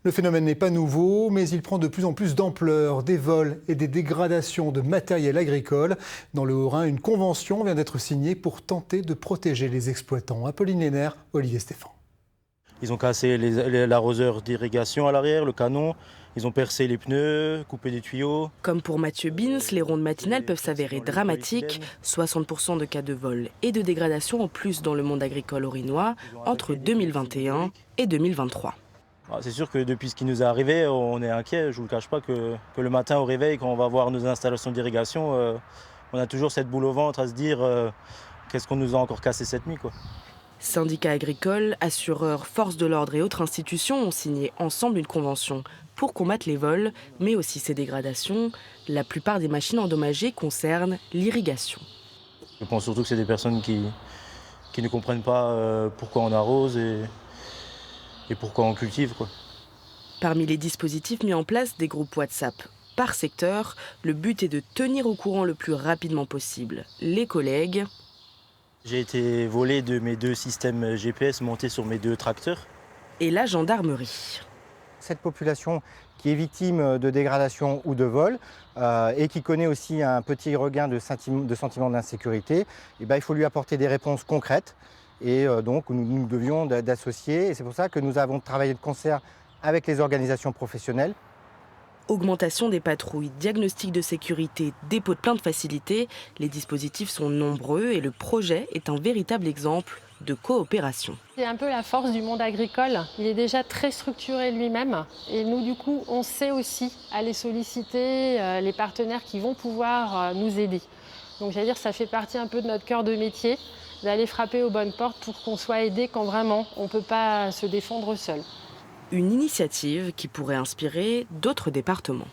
Le phénomène n'est pas nouveau, mais il prend de plus en plus d'ampleur. Des vols et des dégradations de matériel agricole. Dans le Haut-Rhin, une convention vient d'être signée pour tenter de protéger les exploitants. Apolline Lénaire, Olivier Stéphane. Ils ont cassé l'arroseur d'irrigation à l'arrière, le canon. Ils ont percé les pneus, coupé des tuyaux. Comme pour Mathieu Bins, les rondes matinales peuvent s'avérer dramatiques. 60% de cas de vol et de dégradation en plus dans le monde agricole haut-rhinois entre 2021 et 2023. C'est sûr que depuis ce qui nous est arrivé, on est inquiet. Je ne vous le cache pas que le matin au réveil, quand on va voir nos installations d'irrigation, on a toujours cette boule au ventre à se dire qu'est-ce qu'on nous a encore cassé cette nuit, quoi. Syndicats agricoles, assureurs, forces de l'ordre et autres institutions ont signé ensemble une convention pour combattre les vols, mais aussi ces dégradations. La plupart des machines endommagées concernent l'irrigation. Je pense surtout que c'est des personnes qui ne comprennent pas pourquoi on arrose et pourquoi on cultive, quoi. Parmi les dispositifs mis en place, des groupes WhatsApp par secteur. Le but est de tenir au courant le plus rapidement possible les collègues. J'ai été volé de mes 2 systèmes GPS montés sur mes 2 tracteurs. Et la gendarmerie. Cette population qui est victime de dégradation ou de vol et qui connaît aussi un petit regain de sentiment d'insécurité, il faut lui apporter des réponses concrètes. Et donc nous devions d'associer. Et c'est pour ça que nous avons travaillé de concert avec les organisations professionnelles. Augmentation des patrouilles, diagnostic de sécurité, dépôt de plainte facilité. Les dispositifs sont nombreux et le projet est un véritable exemple de coopération. C'est un peu la force du monde agricole. Il est déjà très structuré lui-même. Et nous, du coup, on sait aussi aller solliciter les partenaires qui vont pouvoir nous aider. Donc, j'allais dire, ça fait partie un peu de notre cœur de métier, d'aller frapper aux bonnes portes pour qu'on soit aidé quand vraiment on ne peut pas se défendre seul. Une initiative qui pourrait inspirer d'autres départements.